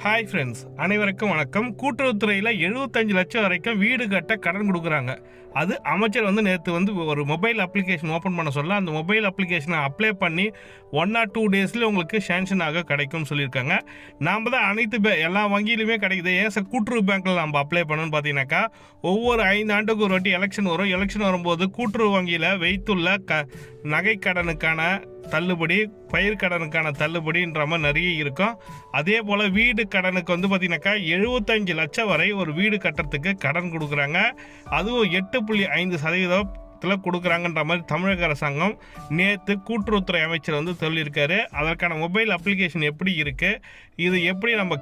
Hi friends, அனைவருக்கும் வணக்கம். கூட்டுறவுத்துறையில் 75 லட்சம் வரைக்கும் வீடு கட்ட கடன் கொடுக்குறாங்க. அது அமைச்சர் நேற்று ஒரு மொபைல் அப்ளிகேஷன் ஓப்பன் பண்ண சொல்ல, அந்த மொபைல் அப்ளிகேஷனை அப்ளை பண்ணி 1 or 2 டேஸில் உங்களுக்கு சேங்ஷன் ஆக கிடைக்கும்னு சொல்லியிருக்காங்க. நாம் தான் அனைத்து எல்லா வங்கியிலுமே கிடைக்குது. ஏன் சார் கூட்டுறவு பேங்க்கில் நம்ம அப்ளை பண்ணணும்னு பார்த்தீங்கன்னாக்கா, ஒவ்வொரு 5 ஆண்டுக்கு ஒரு வாட்டி எலெக்ஷன் வரும். எலெக்ஷன் வரும்போது கூட்டுறவு வங்கியில் வைத்துள்ள நகை கடனுக்கான தள்ளுபடி, பயிர் கடனுக்கான தள்ளுபடின்ற மாதிரி நிறைய இருக்கும். அதே போல் வீடு கடனுக்கு பார்த்தீங்கன்னாக்கா 75 லட்சம் வரை ஒரு வீடு கட்டுறதுக்கு கடன் கொடுக்குறாங்க. அதுவும் 8.5% கொடுக்குறாங்கன்ற மாதிரி தமிழக அரசாங்கம் நேற்று கூட்டுறவுத்துறை அமைச்சர் சொல்லியிருக்காரு. அதற்கான மொபைல் அப்ளிகேஷன் எப்படி இருக்குது, இது எப்படி நம்ம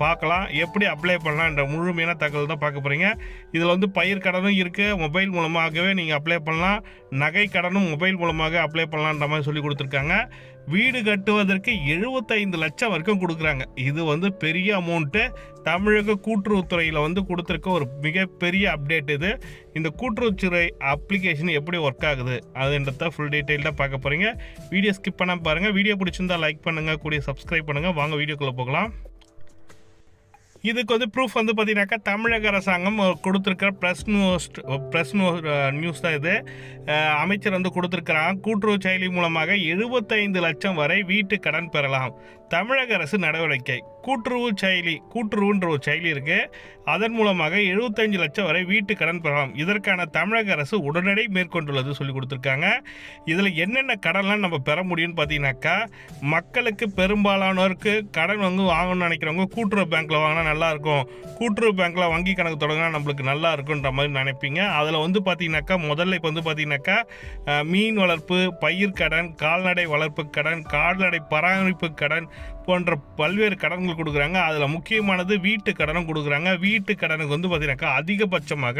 பார்க்கலாம், எப்படி அப்ளை பண்ணலாம்ன்ற முழுமையான தகவல் தான் பார்க்க போகிறீங்க. இதில் பயிர் கடனும் இருக்குது, மொபைல் மூலமாகவே நீங்கள் அப்ளை பண்ணலாம். நகை கடனும் மொபைல் மூலமாக அப்ளை பண்ணலான்ற மாதிரி சொல்லி கொடுத்துருக்காங்க. வீடு கட்டுவதற்கு 75 லட்சம் வரைக்கும் கொடுக்குறாங்க. இது பெரிய அமௌண்ட்டு. தமிழக கூட்டுறவுத்துறையில் கொடுத்துருக்க ஒரு மிகப்பெரிய அப்டேட் இது. இந்த கூட்டுறவுத்துறை அப்ளிகேஷன் எப்படி ஒர்க் ஆகுது அதுன்றத ஃபுல் டீட்டெயில்டாக பார்க்க போகிறீங்க. வீடியோ ஸ்கிப் பண்ணாமல் பாருங்கள். வீடியோ பிடிச்சிருந்தால் லைக் பண்ணுங்கள், கூடிய சப்ஸ்கிரைப் பண்ணுங்கள். வாங்க வீடியோக்குள்ளே போகலாம். இதுக்கு ப்ரூஃப் பார்த்தீங்கன்னாக்கா தமிழக அரசாங்கம் கொடுத்துருக்கிற ப்ரெஸ் நியூஸ் தான் இது. அமைச்சர் கொடுத்துருக்கிறாங்க. கூட்டுறவு செயலி மூலமாக 75 லட்சம் வரை வீட்டு கடன் பெறலாம். தமிழக அரசு நடவடிக்கை. கூட்டுறவுன்ற ஒரு செயலி இருக்குது. அதன் மூலமாக 75 லட்சம் வரை வீட்டு கடன் பெறலாம். இதற்கான தமிழக அரசு உடனடி மேற்கொண்டுள்ளது சொல்லி கொடுத்துருக்காங்க. இதில் என்னென்ன கடன்லாம் நம்ம பெற முடியும்னு பார்த்தீங்கன்னாக்கா, மக்களுக்கு பெரும்பாலானோருக்கு கடன் வாங்கணும்னு நினைக்கிறவங்க கூட்டுறவு பேங்க்கில் வாங்கினா நல்லாயிருக்கும், கூட்டுறவு பேங்க்கில் வங்கி கணக்கு தொடங்கினா நம்மளுக்கு நல்லா இருக்குன்ற மாதிரி நினைப்பீங்க. அதில் பார்த்தீங்கன்னாக்கா முதல்ல இப்போ பார்த்தீங்கன்னாக்கா மீன் வளர்ப்பு, பயிர் கடன், கால்நடை வளர்ப்பு கடன், கால்நடை பராமரிப்பு கடன் போன்ற பல்வேறு கடன்கள் கொடுக்குறாங்க. அதில் முக்கியமானது வீட்டு கடனும் கொடுக்குறாங்க. வீட்டு கடனுக்கு பார்த்தீங்கன்னாக்கா அதிகபட்சமாக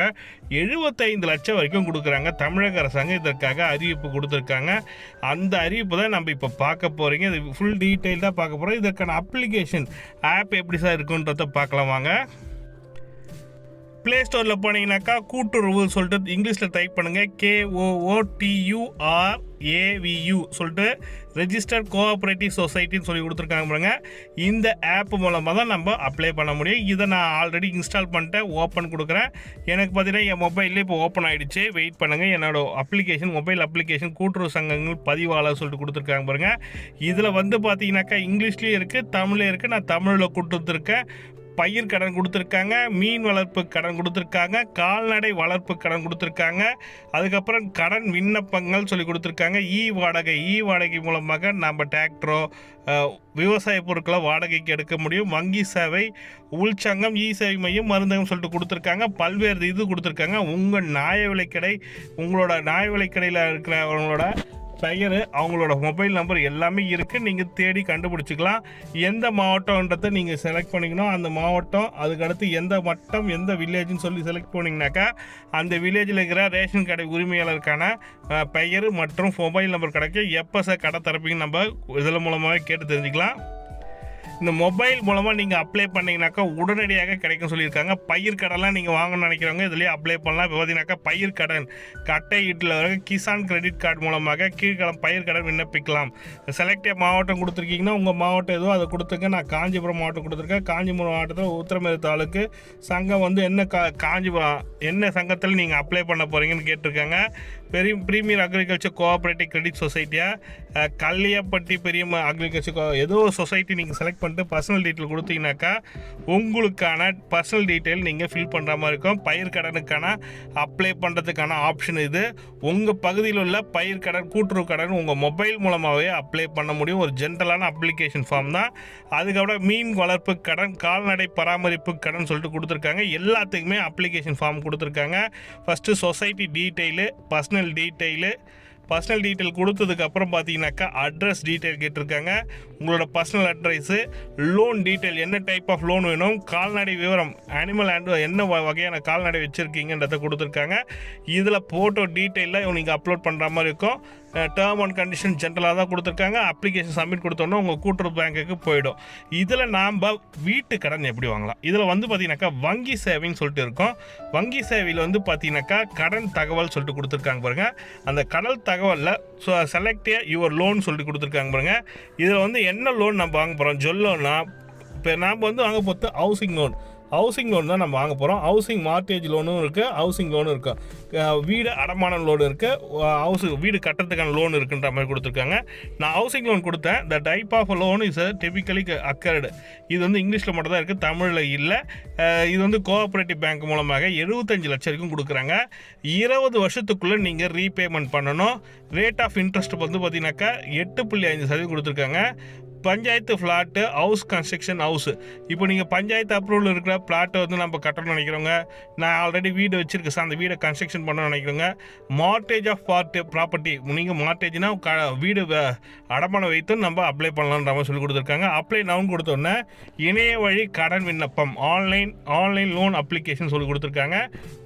75 லட்சம் வரைக்கும் கொடுக்குறாங்க. தமிழக அரசாங்கம் இதற்காக அறிவிப்பு கொடுத்துருக்காங்க. அந்த அறிவிப்பு தான் நம்ம இப்போ பார்க்க போகிறீங்க. இது ஃபுல் டீட்டெயில்டாக பார்க்க போகிறோம். இதற்கான அப்ளிகேஷன் ஆப் எப்படி சார் இருக்குன்றத பார்க்கலாம் வாங்க. ப்ளே ஸ்டோரில் போனீங்கன்னாக்கா கூட்டுறவு சொல்லிட்டு இங்கிலீஷில் டைப் பண்ணுங்கள். KOOTURAVU சொல்லிட்டு ரெஜிஸ்டர்ட் கோஆப்ரேட்டிவ் சொசைட்டின்னு சொல்லி கொடுத்துருக்காங்க பாருங்க. இந்த ஆப் மூலமாக தான் நம்ம அப்ளை பண்ண முடியும். இதை நான் ஆல்ரெடி இன்ஸ்டால் பண்ணிட்டேன், ஓப்பன் கொடுக்குறேன். எனக்கு பார்த்தீங்கன்னா என் மொபைல்லே இப்போ ஓப்பன் ஆகிடுச்சு. வெயிட் பண்ணுங்கள். என்னோட மொபைல் அப்ளிகேஷன் கூட்டுறவு சங்கங்கள் பதிவாளர் சொல்லிட்டு கொடுத்துருக்காங்க பாருங்கள். இதில் பார்த்தீங்கன்னாக்கா இங்கிலீஷ்லேயும் இருக்குது, தமிழ்லேயும் இருக்குது. நான் தமிழில் கொடுத்துருக்கேன். பயிர் கடன் கொடுத்துருக்காங்க, மீன் வளர்ப்பு கடன் கொடுத்துருக்காங்க, கால்நடை வளர்ப்பு கடன் கொடுத்துருக்காங்க. அதுக்கப்புறம் கடன் விண்ணப்பங்கள் சொல்லி கொடுத்துருக்காங்க. வாடகை மூலமாக நம்ம டிராக்டரோ விவசாய பொருட்களை வாடகைக்கு எடுக்க முடியும். வங்கி சேவை, உள்சங்கம், சேவை மையம், மருந்தகம் சொல்லிட்டு கொடுத்துருக்காங்க. பல்வேறு இது கொடுத்துருக்காங்க. உங்களோட நியாய விலைக்கடையில் இருக்கிறவங்களோட பெயர், அவங்களோட மொபைல் நம்பர் எல்லாமே இருக்குது. நீங்கள் தேடி கண்டுபிடிச்சிக்கலாம். எந்த மாவட்டம்ன்றதை நீங்கள் செலக்ட் பண்ணிக்கணும். அந்த மாவட்டம், அதுக்கடுத்து எந்த வட்டம், எந்த வில்லேஜ்னு சொல்லி செலக்ட் பண்ணிங்கனாக்கா அந்த வில்லேஜில் இருக்கிற ரேஷன் கடை உரிமையாளருக்கான பெயர் மற்றும் மொபைல் நம்பர் கிடைக்கும். எப்போ சார் கடை திறப்பீங்கன்னு நம்ம இதில் மூலமாகவே கேட்டு தெரிஞ்சுக்கலாம். இந்த மொபைல் மூலமாக நீங்கள் அப்ளை பண்ணிங்கனாக்கா உடனடியாக கிடைக்கும் சொல்லியிருக்காங்க. பயிர் கடன்லாம் நீங்கள் வாங்கணும்னு நினைக்கிறவங்க இதுலேயே அப்ளை பண்ணலாம். இப்போ பார்த்தீங்கன்னாக்கா பயிர் கடன் கட்டை வீட்டில் வர கிசான் கிரெடிட் கார்டு மூலமாக கீழ்கலம் பயிர் கடன் விண்ணப்பிக்கலாம். செலக்டிவ் மாவட்டம் கொடுத்துருக்கீங்கன்னா உங்கள் மாவட்டம் எதுவும் அதை கொடுத்துருங்க. நான் காஞ்சிபுரம் மாவட்டம் கொடுத்துருக்கேன். காஞ்சிபுரம் மாவட்டத்தில் உத்திரமேறு தாலுக்கு சங்கம் என்ன காஞ்சிபுரம் என்ன சங்கத்தில் நீங்கள் அப்ளை பண்ண போகிறீங்கன்னு கேட்டிருக்காங்க. பிரீமியர் அக்ரிகல்ச்சர் கோஆப்ரேட்டிவ் கிரெடிட் சொசைட்டியாக கல்லியப்பட்டி பெரிய அக்ரிகல்ச்சர் ஏதோ ஒரு சொசைட்டி நீங்கள் செலக்ட் பண்ணிட்டு பர்சனல் டீட்டெயில் கொடுத்தீங்கன்னாக்கா உங்களுக்கான பர்சனல் டீட்டெயில் நீங்கள் ஃபில் பண்ணுற மாதிரி இருக்கும். பயிர் கடனுக்கான அப்ளை பண்ணுறதுக்கான ஆப்ஷன் இது. உங்கள் பகுதியில் உள்ள பயிர் கடன், கூட்டுறவு கடன் உங்கள் மொபைல் மூலமாகவே அப்ளை பண்ண முடியும். ஒரு ஜென்ரலான அப்ளிகேஷன் ஃபார்ம் தான். அதுக்கப்புறம் மீன் வளர்ப்பு கடன், கால்நடை பராமரிப்பு கடன் சொல்லிட்டு கொடுத்துருக்காங்க. எல்லாத்துக்குமே அப்ளிகேஷன் ஃபார்ம் கொடுத்துருக்காங்க. First society detail, personal detail கொடுத்ததுக்கப்புறம் பார்த்தீங்கன்னாக்கா அட்ரஸ் டீட்டெயில் கேட்டிருக்காங்க. உங்களோட பர்சனல் அட்ரஸு, லோன் டீட்டெயில், என்ன டைப் ஆஃப் லோன் வேணும், கால்நடை விவரம், அனிமல் என்ன வகையான கால்நடை வச்சுருக்கீங்கன்றதை கொடுத்துருக்காங்க. இதில் ஃபோட்டோ டீட்டெயிலாக நீங்கள் அப்லோட் பண்ணுற மாதிரி இருக்கும். டேர்ம் அண்ட் கண்டிஷன் ஜென்ரலாக தான் கொடுத்துருக்காங்க. அப்ளிகேஷன் சப்மிட் கொடுத்தோன்னா உங்கள் கூட்டுறவு பேங்க்குக்கு போயிடும். இதில் நாம் வீட்டு கடன் எப்படி வாங்கலாம், இதில் பார்த்தீங்கன்னாக்கா வங்கி சேவைன்னு சொல்லிட்டு இருக்கோம். வங்கி சேவையில் பார்த்தீங்கன்னாக்கா கடன் தகவல் சொல்லிட்டு கொடுத்துருக்காங்க பாருங்கள். அந்த கடன் தகவலில் செலக்ட் யுவர் லோன் சொல்லிட்டு கொடுத்துருக்காங்க பாருங்கள். இதில் என்ன லோன் நம்ம வாங்க போகிறோம், ஜொல்லோனா இப்போ நாம் வந்து வாங்க போகிறது ஹவுசிங் லோன் தான் நம்ம வாங்க போகிறோம். ஹவுசிங் மார்ட்டேஜ் லோனும் இருக்குது, ஹவுசிங் லோனும் இருக்குது, வீடு அடமான லோன் இருக்குது, வீடு கட்டுறதுக்கான லோன் இருக்குன்ற மாதிரி கொடுத்துருக்காங்க. நான் ஹவுசிங் லோன் கொடுத்தேன். The type of loan is typically accord. இது வந்து இங்கிலீஷில் மட்டும் தான் இருக்குது, தமிழில் இல்லை. இது வந்து கோஆப்ரேட்டிவ் பேங்க் மூலமாக 75 லட்சம் வரைக்கும் கொடுக்குறாங்க. 20 வருஷத்துக்குள்ளே நீங்கள் ரீபேமெண்ட் பண்ணணும். ரேட் ஆஃப் இன்ட்ரெஸ்ட் வந்து பார்த்தீங்கன்னாக்கா 8.5% கொடுத்துருக்காங்க. Panchayat flat, house construction house. இப்போ நீங்கள் பஞ்சாயத்து அப்ரூவல் இருக்கிற ஃப்ளாட்டை வந்து நம்ம கட்டணும்னு நினைக்கிறோங்க, நான் ஆல்ரெடி வீடு வச்சுருக்கேன் சார், அந்த வீடை கன்ஸ்ட்ரக்ஷன் பண்ணணும்னு நினைக்கிறோங்க. மார்ட்டேஜ் ஆஃப் ப்ராப்பர்ட்டி, நீங்கள் மார்ட்டேஜ்னா வீடு அடமானம் வைத்து நம்ம அப்ளை பண்ணலான்ற மாதிரி சொல்லி கொடுத்துருக்காங்க. அப்ளை நவுன் கொடுத்தோன்னே இணைய வழி கடன் விண்ணப்பம், ஆன்லைன் லோன் அப்ளிகேஷன் சொல்லி கொடுத்துருக்காங்க.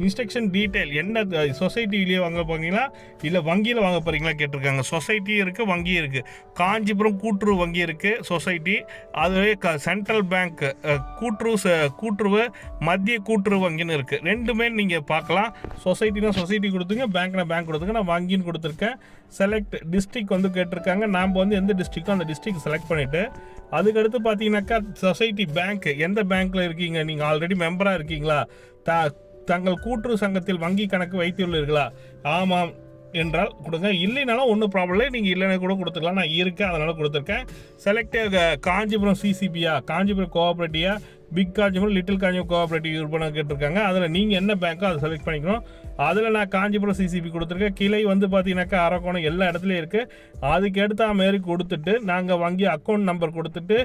இன்ஸ்ட்ரக்ஷன் டீட்டெயில் என்ன சொசைட்டிலேயே வாங்க போகிறீங்களா இல்லை வங்கியில் வாங்க போகிறீங்களா கேட்டிருக்காங்க. சொசைட்டியும் இருக்குது, வங்கியும் இருக்குது. காஞ்சிபுரம் கூட்டுறவு வங்கி இருக்குது, சொசைட்டி. அதுவே சென்ட்ரல் பேங்க் கூட்டுறவு மத்திய கூட்டுறவு வங்கின்னு இருக்குது. ரெண்டுமே நீங்கள் பார்க்கலாம். சொசைட்டினா சொசைட்டி கொடுத்துங்க, பேங்க்னா பேங்க் கொடுத்துங்க. நான் வங்கின்னு கொடுத்துருக்கேன். செலக்ட் டிஸ்ட்ரிக்ட் வந்து கேட்டிருக்காங்க. நாம் வந்து எந்த டிஸ்ட்ரிக்டோ அந்த டிஸ்ட்ரிக்ட் செலக்ட் பண்ணிவிட்டு அதுக்கடுத்து பார்த்தீங்கன்னாக்கா சொசைட்டி பேங்க் எந்த பேங்க்கில் இருக்கீங்க, நீங்கள் ஆல்ரெடி மெம்பராக இருக்கீங்களா, தங்கள் கூட்டுறவு சங்கத்தில் வங்கி கணக்கு வைத்துள்ளீர்களா, ஆமாம் என்றால் கொடுங்க. இல்லைனாலும் ஒன்றும் ப்ராப்ளம் இல்லை, நீங்கள் இல்லைன்னா கூட கொடுத்துக்கலாம். நான் இருக்கேன், அதனால் கொடுத்துருக்கேன். செலக்ட் காஞ்சிபுரம் சிசிபியா, காஞ்சிபுரம் கோஆப்ரேட்டிவா, big Kanchipuram, little Kanchipuram cooperative யூர்பனா கேட்டிருக்காங்க. அதில் நீங்கள் என்ன பேங்க்கோ அதை செலக்ட் பண்ணிக்கணும். அதில் நான் காஞ்சிபுரம் சிசிபி கொடுத்துருக்கேன். கிளை வந்து பார்த்தீங்கன்னாக்கா அரக்கோணம் எல்லா இடத்துலையும் இருக்குது. அதுக்கு எடுத்த மாரி கொடுத்துட்டு நாங்கள் வங்கி அக்கௌண்ட் நம்பர் கொடுத்துட்டு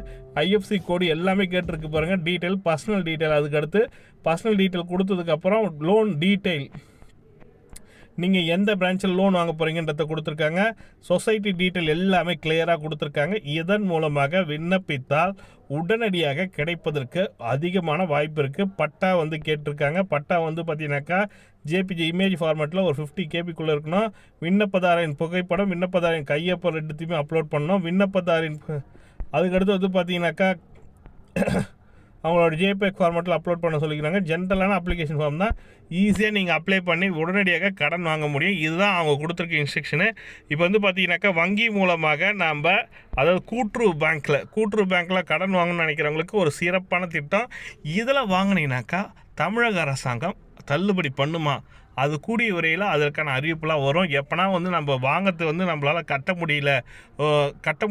ஐஎஃப்சி கோடு எல்லாமே கேட்டிருக்கு பாருங்கள். டீட்டெயில், பர்சனல் டீட்டெயில், அதுக்கடுத்து பர்சனல் டீட்டெயில் கொடுத்ததுக்கப்புறம் லோன் டீட்டெயில், நீங்கள் எந்த பிரான்ச்சில் லோன் வாங்க போகிறீங்கன்றத கொடுத்துருக்காங்க. சொசைட்டி டீட்டெயில் எல்லாமே கிளியராக கொடுத்துருக்காங்க. இதன் மூலமாக விண்ணப்பித்தால் உடனடியாக கிடைப்பதற்கு அதிகமான வாய்ப்பு இருக்குது. பட்டா வந்து கேட்டிருக்காங்க. பட்டா வந்து பார்த்தீங்கன்னாக்கா ஜேபிஜி இமேஜ் ஃபார்மேட்டில் ஒரு 50 கேபிக்குள்ளே இருக்கணும். விண்ணப்பதாரின் புகைப்படம், விண்ணப்பதாரின் கையொப்பம் ரெண்டுத்தையுமே அப்லோட் பண்ணணும். விண்ணப்பதாரின் அதுக்கடுத்து வந்து பார்த்தீங்கன்னாக்கா அவங்களோட ஜேபேக் ஃபார்மேட்டில் அப்லோட் பண்ண சொல்லிக்கிறாங்க. ஜென்ரலான அப்ளிகேஷன் ஃபார்ம் தான், ஈஸியாக நீங்கள் அப்ளை பண்ணி உடனடியாக கடன் வாங்க முடியும். இதுதான் அவங்க கொடுத்துருக்க இன்ஸ்ட்ரக்ஷனு. இப்போ வந்து பார்த்தீங்கன்னாக்கா வங்கி மூலமாக நாம், அதாவது கூட்டுறவு பேங்க்கில் கடன் வாங்கணும்னு நினைக்கிறவங்களுக்கு ஒரு சிறப்பான திட்டம். இதில் வாங்கினீங்கனாக்கா தமிழக அரசாங்கம் தள்ளுபடி பண்ணுமா, அது கூடிய விரையில் அதற்கான அறிவிப்புலாம் வரும். எப்போனா வந்து நம்ம வாங்கிறது வந்து நம்மளால் கட்ட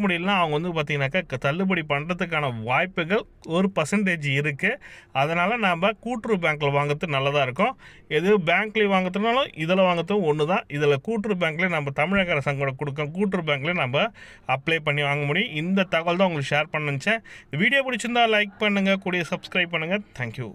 முடியலனா அவங்க வந்து பார்த்திங்கனாக்கா தள்ளுபடி பண்ணுறதுக்கான வாய்ப்புகள் 1% இருக்குது. அதனால் நம்ம கூட்டுறவு பேங்க்கில் வாங்கிறது நல்லதாக இருக்கும். எது பேங்க்லேயும் வாங்கிறதுனாலும் இதில் வாங்கிறதும் ஒன்று தான். இதில் கூட்டுறவு பேங்க்லேயே நம்ம தமிழக அரசாங்கம் கொடுக்க கூட்டுறவு பேங்க்லேயே நம்ம அப்ளை பண்ணி வாங்க முடியும். இந்த தகவல் தான் உங்களுக்கு ஷேர் பண்ண நினச்சேன். வீடியோ பிடிச்சிருந்தால் லைக் பண்ணுங்கள், கூடிய சப்ஸ்கிரைப் பண்ணுங்கள். தேங்க்யூ.